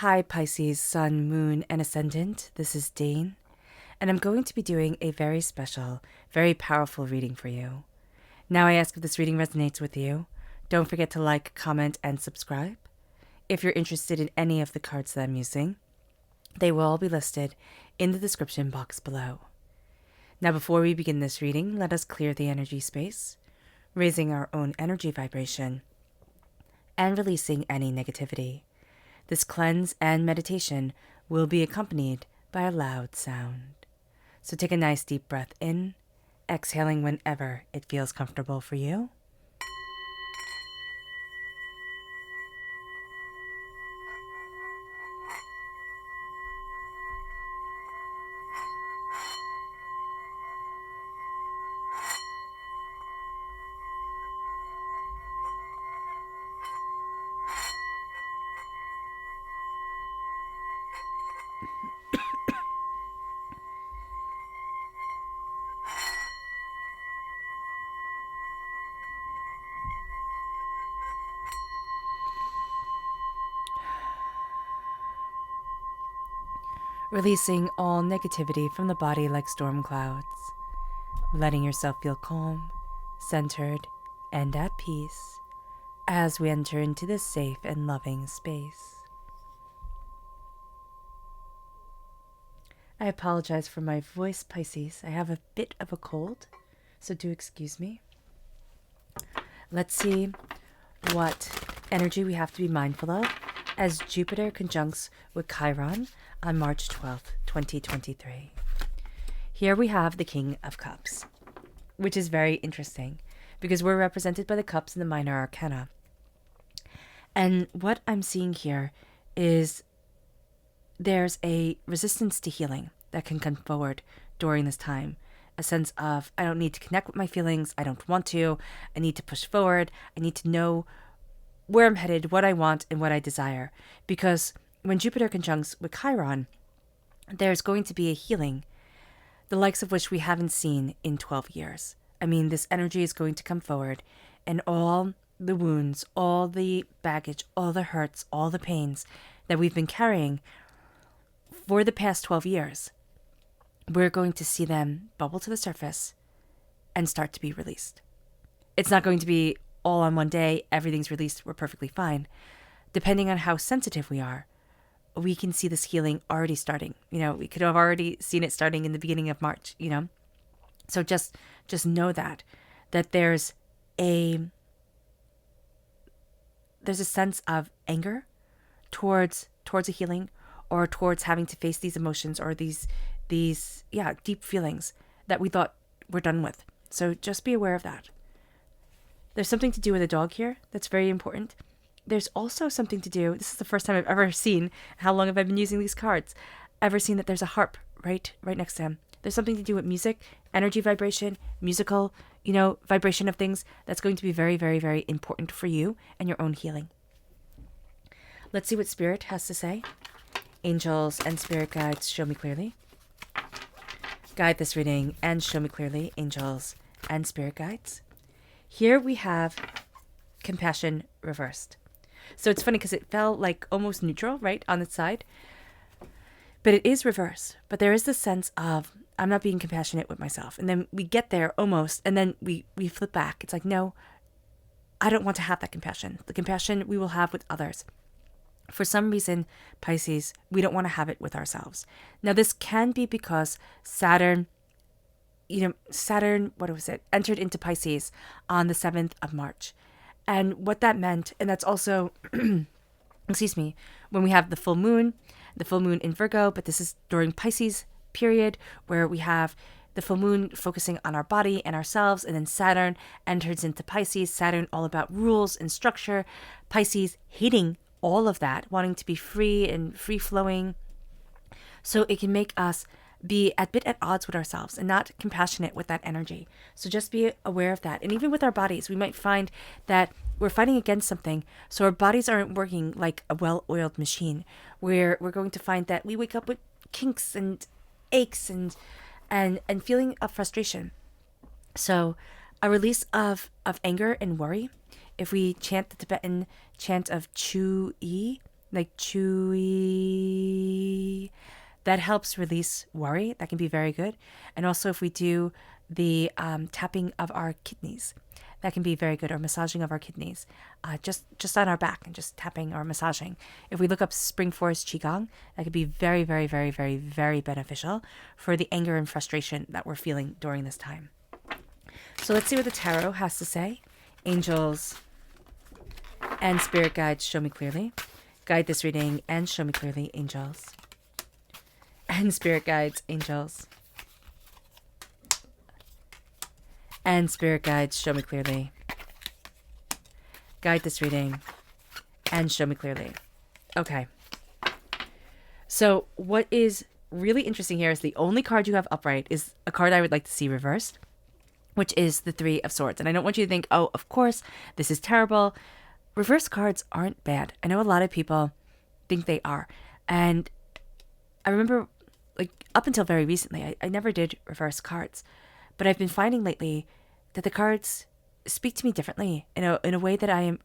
Hi, Pisces, Sun, Moon, and Ascendant. This is Dane, and I'm going to be doing a very special, very powerful reading for you. Now, I ask if this reading resonates with you. Don't forget to like, comment, and subscribe. If you're interested in any of the cards that I'm using, they will all be listed in the description box below. Now, before we begin this reading, let us clear the energy space, raising our own energy vibration, and releasing any negativity. This cleanse and meditation will be accompanied by a loud sound. So take a nice deep breath in, exhaling whenever it feels comfortable for you. Releasing all negativity from the body like storm clouds, letting yourself feel calm, centered, and at peace as we enter into this safe and loving space. I apologize for my voice, Pisces. I have a bit of a cold, so do excuse me. Let's see what energy we have to be mindful of as Jupiter conjuncts with Chiron on March 12th, 2023. Here we have the King of Cups, which is very interesting because we're represented by the cups in the minor arcana. And what I'm seeing here is there's a resistance to healing that can come forward during this time. A sense of, I don't need to connect with my feelings. I don't want to. I need to push forward. I need to know where I'm headed, what I want, and what I desire. Because when Jupiter conjuncts with Chiron, there's going to be a healing, the likes of which we haven't seen in 12 years. I mean, this energy is going to come forward, and all the wounds, all the baggage, all the hurts, all the pains that we've been carrying for the past 12 years, we're going to see them bubble to the surface and start to be released. It's not going to be all on one day, everything's released, we're perfectly fine. Depending on how sensitive we are, we can see this healing already starting. We could have already seen it starting in the beginning of March, So just know that there's a sense of anger towards a healing, or towards having to face these emotions or these deep feelings that we thought we're done with. So just be aware of that. There's something to do with a dog here that's very important. There's also something to do, this is the first time I've ever seen, how long have I been using these cards, ever seen that there's a harp right next to him. There's something to do with music, energy vibration, musical, vibration of things that's going to be very, very, very important for you and your own healing. Let's see what Spirit has to say. Angels and Spirit guides, show me clearly. Guide this reading and show me clearly, angels and Spirit guides. Here we have compassion reversed. So it's funny because it felt like almost neutral, right, on its side. But it is reversed. But there is this sense of, I'm not being compassionate with myself. And then we get there almost, and then we flip back. It's like, no, I don't want to have that compassion. The compassion we will have with others. For some reason, Pisces, we don't want to have it with ourselves. Now, this can be because Saturn, entered into Pisces on the 7th of March. And what that meant, and that's also, when we have the full moon in Virgo, but this is during Pisces period where we have the full moon focusing on our body and ourselves, and then Saturn enters into Pisces. Saturn all about rules and structure. Pisces hating all of that, wanting to be free and free-flowing. So it can make us be a bit at odds with ourselves and not compassionate with that energy. So just be aware of that. And even with our bodies, we might find that we're fighting against something, so our bodies aren't working like a well-oiled machine, where we're going to find that we wake up with kinks and aches and feeling of frustration. So a release of anger and worry. If we chant the Tibetan chant of Chu Yi, like chewy. That helps release worry. That can be very good. And also, if we do the tapping of our kidneys, that can be very good, or massaging of our kidneys, just on our back and just tapping or massaging. If we look up Spring Forest Qigong, that could be very, very, very, very, very beneficial for the anger and frustration that we're feeling during this time. So let's see what the tarot has to say. Angels and spirit guides, show me clearly. Guide this reading and show me clearly, angels. And spirit guides, angels. And spirit guides, show me clearly. Guide this reading and show me clearly. Okay. So what is really interesting here is the only card you have upright is a card I would like to see reversed, which is the Three of Swords. And I don't want you to think, oh, of course, this is terrible. Reverse cards aren't bad. I know a lot of people think they are. And I remember, like, up until very recently, I never did reverse cards. But I've been finding lately that the cards speak to me differently in a way that I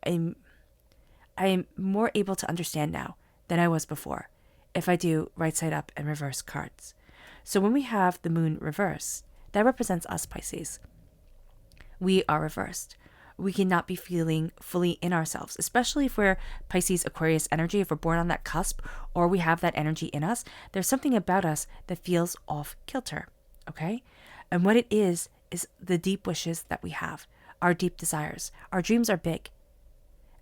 am more able to understand now than I was before if I do right side up and reverse cards. So when we have the moon reversed, that represents us, Pisces. We are reversed. We cannot be feeling fully in ourselves, especially if we're Pisces, Aquarius energy, if we're born on that cusp or we have that energy in us. There's something about us that feels off kilter, okay? And what it is the deep wishes that we have, our deep desires. Our dreams are big.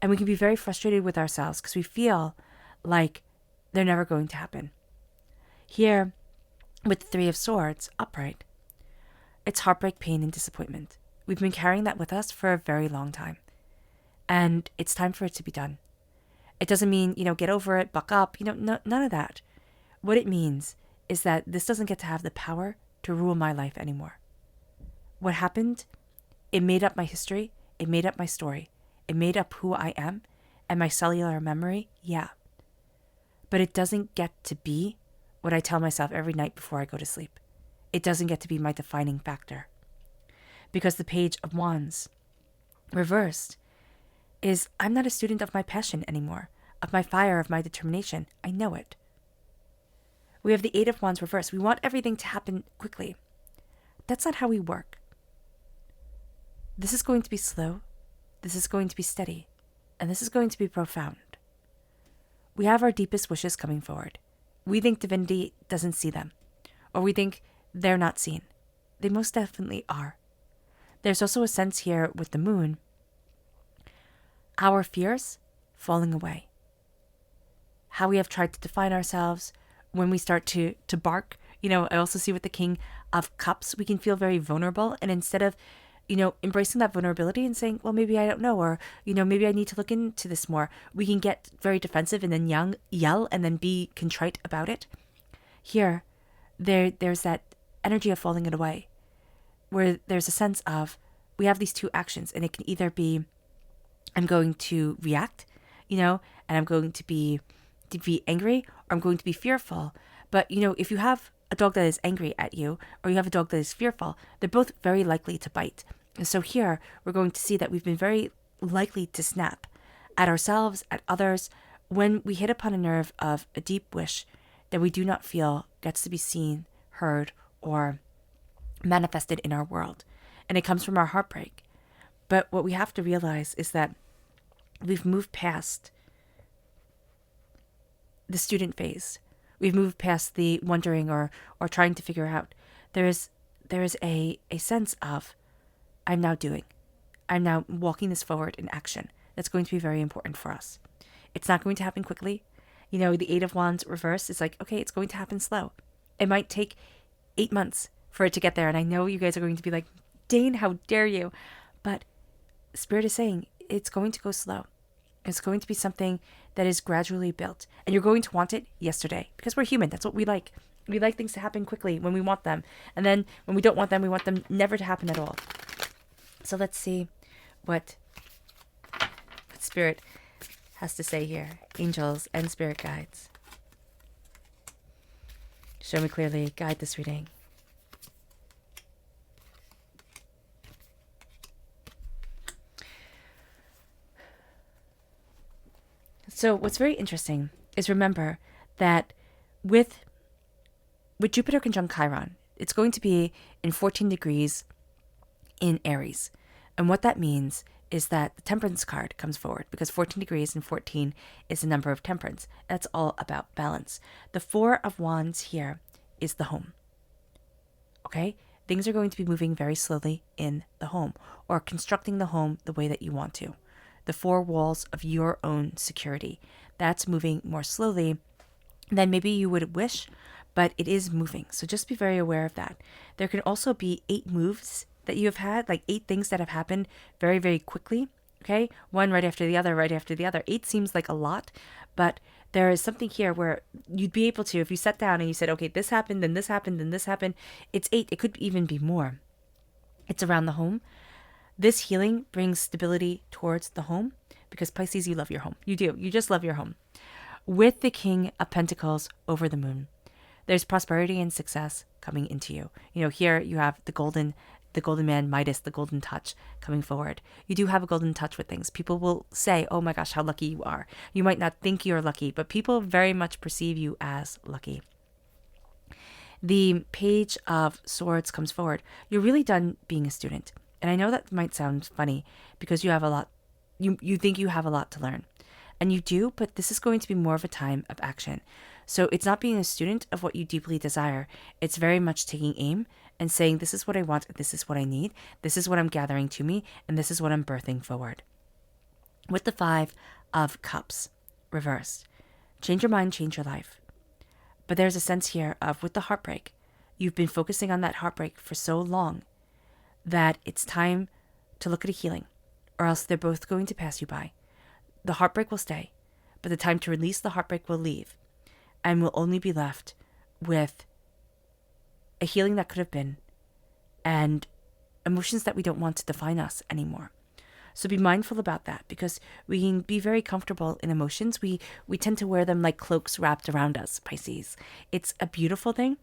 And we can be very frustrated with ourselves because we feel like they're never going to happen. Here, with the Three of Swords upright, it's heartbreak, pain, and disappointment. We've been carrying that with us for a very long time. And it's time for it to be done. It doesn't mean, get over it, buck up, none of that. What it means is that this doesn't get to have the power to rule my life anymore. What happened, it made up my history, it made up my story, it made up who I am, and my cellular memory, yeah. But it doesn't get to be what I tell myself every night before I go to sleep. It doesn't get to be my defining factor. Because the Page of Wands reversed is I'm not a student of my passion anymore, of my fire, of my determination. I know it. We have the Eight of Wands reversed. We want everything to happen quickly. That's not how we work. This is going to be slow. This is going to be steady. And this is going to be profound. We have our deepest wishes coming forward. We think divinity doesn't see them, or we think they're not seen. They most definitely are. There's also a sense here with the moon, our fears falling away. How we have tried to define ourselves when we start to bark. I also see with the King of Cups, we can feel very vulnerable. And instead of, embracing that vulnerability and saying, well, maybe I don't know, or, maybe I need to look into this more, we can get very defensive and then yell and then be contrite about it. Here, there's that energy of falling it away, where there's a sense of we have these two actions, and it can either be I'm going to react, and I'm going to be angry, or I'm going to be fearful. But, if you have a dog that is angry at you, or you have a dog that is fearful, they're both very likely to bite. And so here, we're going to see that we've been very likely to snap at ourselves, at others, when we hit upon a nerve of a deep wish that we do not feel gets to be seen, heard, or manifested in our world. And it comes from our heartbreak. But what we have to realize is that we've moved past the student phase. We've moved past the wondering or trying to figure out. There is a sense of I'm now walking this forward in action. That's going to be very important for us. It's not going to happen quickly. The Eight of Wands reverse is like, okay, it's going to happen slow. It might take 8 months for it to get there. And I know you guys are going to be like, Dane, how dare you? But Spirit is saying it's going to go slow. It's going to be something that is gradually built. And you're going to want it yesterday because we're human. That's what we like. We like things to happen quickly when we want them. And then when we don't want them, we want them never to happen at all. So let's see what Spirit has to say here. Angels and spirit guides. Show me clearly. Guide this reading. So what's very interesting is remember that with Jupiter conjunct Chiron, it's going to be in 14 degrees in Aries. And what that means is that the temperance card comes forward because 14 degrees and 14 is the number of temperance. That's all about balance. The Four of Wands here is the home. Okay? Things are going to be moving very slowly in the home or constructing the home the way that you want to. The four walls of your own security. That's moving more slowly than maybe you would wish, but it is moving. So just be very aware of that. There can also be 8 moves that you have had, like 8 things that have happened very, very quickly. Okay? One right after the other, right after the other. 8 seems like a lot, but there is something here where you'd be able to, if you sat down and you said, okay, this happened, then this happened, then this happened. It's 8. It could even be more. It's around the home. This healing brings stability towards the home because Pisces, you love your home. You do. You just love your home. With the King of Pentacles over the moon, there's prosperity and success coming into you. You know, here you have the golden man, Midas, the golden touch coming forward. You do have a golden touch with things. People will say, oh my gosh, how lucky you are. You might not think you're lucky, but people very much perceive you as lucky. The Page of Swords comes forward. You're really done being a student. And I know that might sound funny because you have a lot, you think you have a lot to learn. And you do, but this is going to be more of a time of action. So it's not being a student of what you deeply desire. It's very much taking aim and saying, this is what I want, this is what I need, this is what I'm gathering to me, and this is what I'm birthing forward. With the 5 of Cups reversed, change your mind, change your life. But there's a sense here of, with the heartbreak, you've been focusing on that heartbreak for so long that it's time to look at a healing, or else they're both going to pass you by. The heartbreak will stay, but the time to release the heartbreak will leave, and we'll only be left with a healing that could have been and emotions that we don't want to define us anymore. So be mindful about that because we can be very comfortable in emotions. We tend to wear them like cloaks wrapped around us, Pisces. It's a beautiful thing.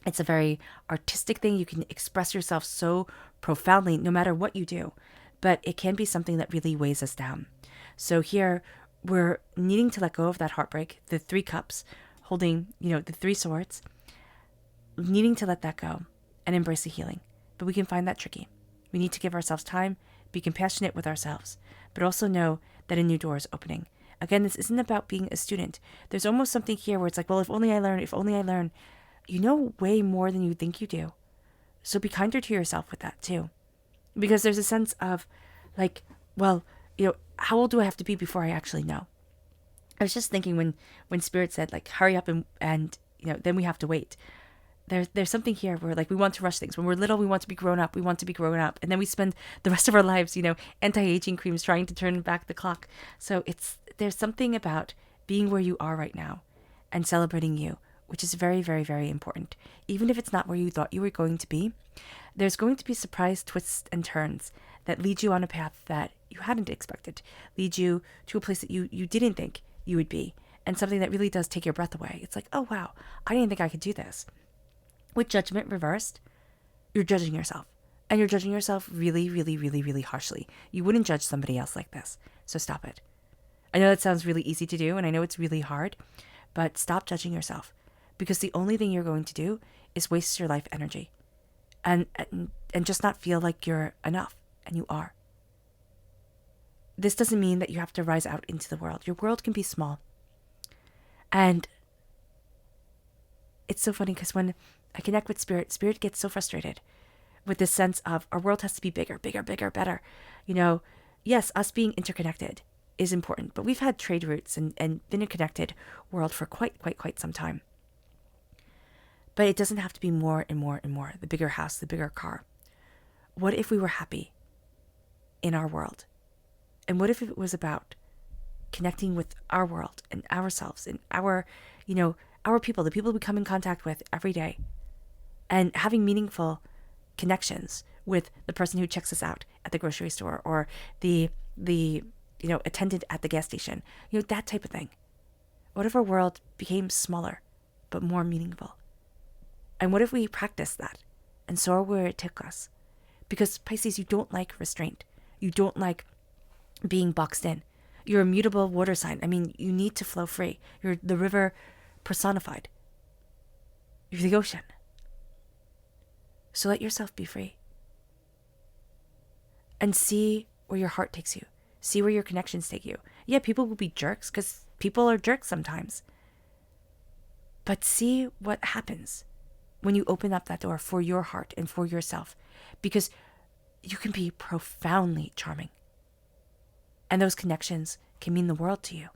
It's a very artistic thing. You can express yourself so profoundly no matter what you do, but it can be something that really weighs us down. So here we're needing to let go of that heartbreak, the 3 cups holding, the 3 swords, needing to let that go and embrace the healing. But we can find that tricky. We need to give ourselves time, be compassionate with ourselves, but also know that a new door is opening. Again, this isn't about being a student. There's almost something here where it's like, well, if only I learn. You know way more than you think you do. So be kinder to yourself with that too. Because there's a sense of like, well, how old do I have to be before I actually know? I was just thinking when Spirit said like, hurry up and then we have to wait. There's something here where like we want to rush things. When we're little, we want to be grown up. And then we spend the rest of our lives, anti-aging creams trying to turn back the clock. So there's something about being where you are right now and celebrating you, which is very, very, very important. Even if it's not where you thought you were going to be, there's going to be surprise twists and turns that lead you on a path that you hadn't expected, lead you to a place that you didn't think you would be, and something that really does take your breath away. It's like, oh wow, I didn't think I could do this. With Judgment reversed, you're judging yourself. And you're judging yourself really, really, really, really harshly. You wouldn't judge somebody else like this. So stop it. I know that sounds really easy to do, and I know it's really hard, but stop judging yourself. Because the only thing you're going to do is waste your life energy. And just not feel like you're enough. And you are. This doesn't mean that you have to rise out into the world. Your world can be small. And it's so funny because when I connect with Spirit gets so frustrated with this sense of our world has to be bigger, bigger, bigger, better. Yes, us being interconnected is important, but we've had trade routes and been a connected world for quite some time. But it doesn't have to be more and more and more. The bigger house, the bigger car. What if we were happy in our world? And what if it was about connecting with our world and ourselves and our people, the people we come in contact with every day, and having meaningful connections with the person who checks us out at the grocery store or the attendant at the gas station, that type of thing. What if our world became smaller but more meaningful? And what if we practiced that and saw where it took us? Because Pisces, you don't like restraint. You don't like being boxed in. You're a mutable water sign. I mean, you need to flow free. You're the river personified. You're the ocean. So let yourself be free. And see where your heart takes you. See where your connections take you. Yeah, people will be jerks because people are jerks sometimes. But see what happens when you open up that door for your heart and for yourself. Because you can be profoundly charming. And those connections can mean the world to you.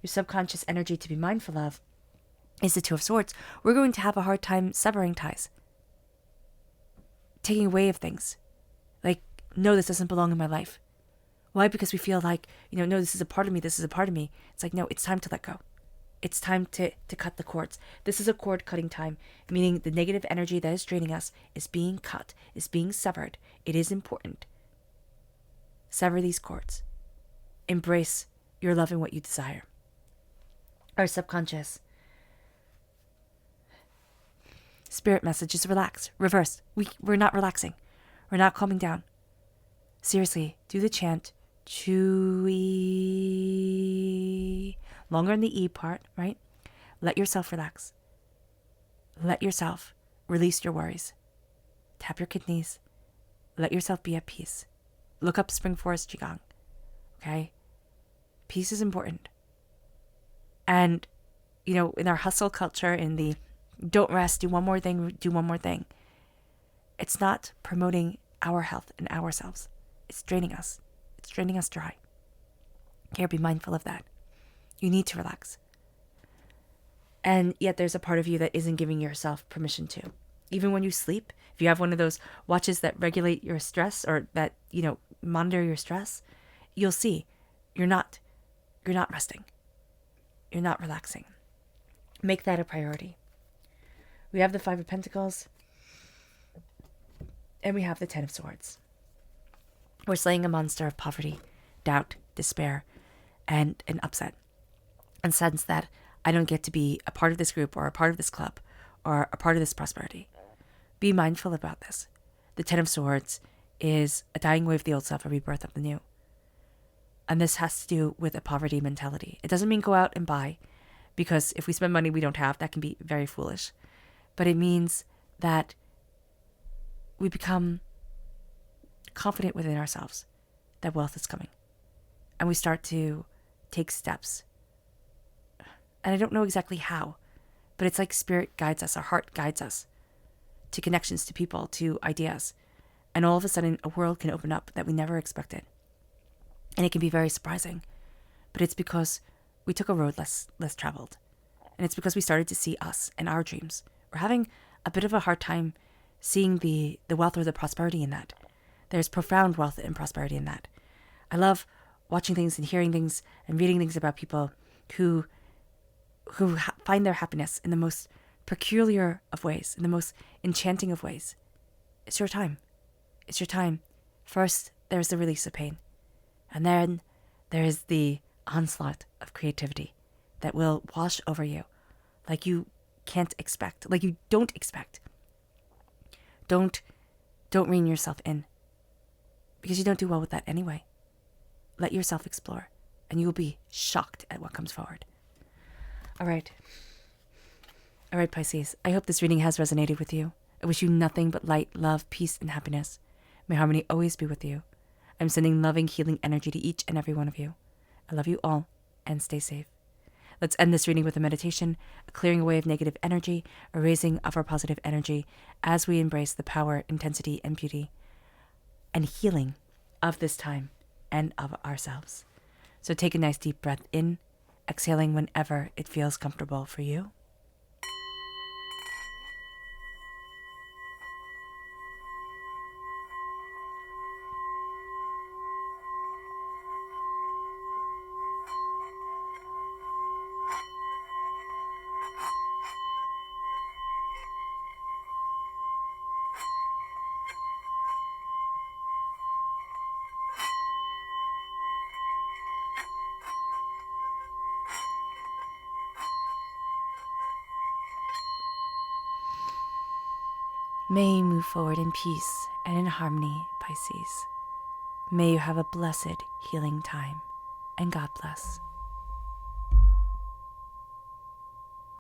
Your subconscious energy to be mindful of is the Two of Swords. We're going to have a hard time severing ties. Taking away of things. Like, no, this doesn't belong in my life. Why? Because we feel like, no, this is a part of me, this is a part of me. It's like, no, it's time to let go. It's time to cut the cords. This is a cord cutting time, meaning the negative energy that is draining us is being cut, is being severed. It is important. Sever these cords. Embrace your love and what you desire. Our subconscious spirit message is relax, reverse. We're not relaxing. We're not calming down. Seriously, do the chant. Chewy. Longer in the E part, right? Let yourself relax. Let yourself release your worries. Tap your kidneys. Let yourself be at peace. Look up Spring Forest Qigong. Okay? Peace is important. And, in our hustle culture, in the don't rest, do one more thing, it's not promoting our health and ourselves. It's draining us. It's draining us dry. Here, be mindful of that. You need to relax. And yet there's a part of you that isn't giving yourself permission to. Even when you sleep, if you have one of those watches that regulate your stress or that, monitor your stress, you'll see you're not resting. You're not relaxing. Make that a priority. We have the Five of Pentacles and we have the Ten of Swords. We're slaying a monster of poverty, doubt, despair, and an upset. And sense that I don't get to be a part of this group or a part of this club or a part of this prosperity. Be mindful about this. The Ten of Swords is a dying away of the old self, a rebirth of the new. And this has to do with a poverty mentality. It doesn't mean go out and buy, because if we spend money we don't have, that can be very foolish. But it means that we become confident within ourselves that wealth is coming. And we start to take steps. And I don't know exactly how, but it's like spirit guides us, our heart guides us to connections, to people, to ideas. And all of a sudden, a world can open up that we never expected. And it can be very surprising. But it's because we took a road less traveled. And it's because we started to see us and our dreams. We're having a bit of a hard time seeing the wealth or the prosperity in that. There's profound wealth and prosperity in that. I love watching things and hearing things and reading things about people who find their happiness in the most peculiar of ways, in the most enchanting of ways. It's your time. It's your time. First, there's the release of pain. And then there is the onslaught of creativity that will wash over you like you can't expect, like you don't expect. Don't rein yourself in, because you don't do well with that anyway. Let yourself explore, and you will be shocked at what comes forward. All right, Pisces. I hope this reading has resonated with you. I wish you nothing but light, love, peace, and happiness. May harmony always be with you. I'm sending loving, healing energy to each and every one of you. I love you all, and stay safe. Let's end this reading with a meditation, a clearing away of negative energy, a raising of our positive energy as we embrace the power, intensity, and beauty and healing of this time and of ourselves. So take a nice deep breath in, exhaling whenever it feels comfortable for you. May you move forward in peace and in harmony, Pisces. May you have a blessed healing time. and God bless.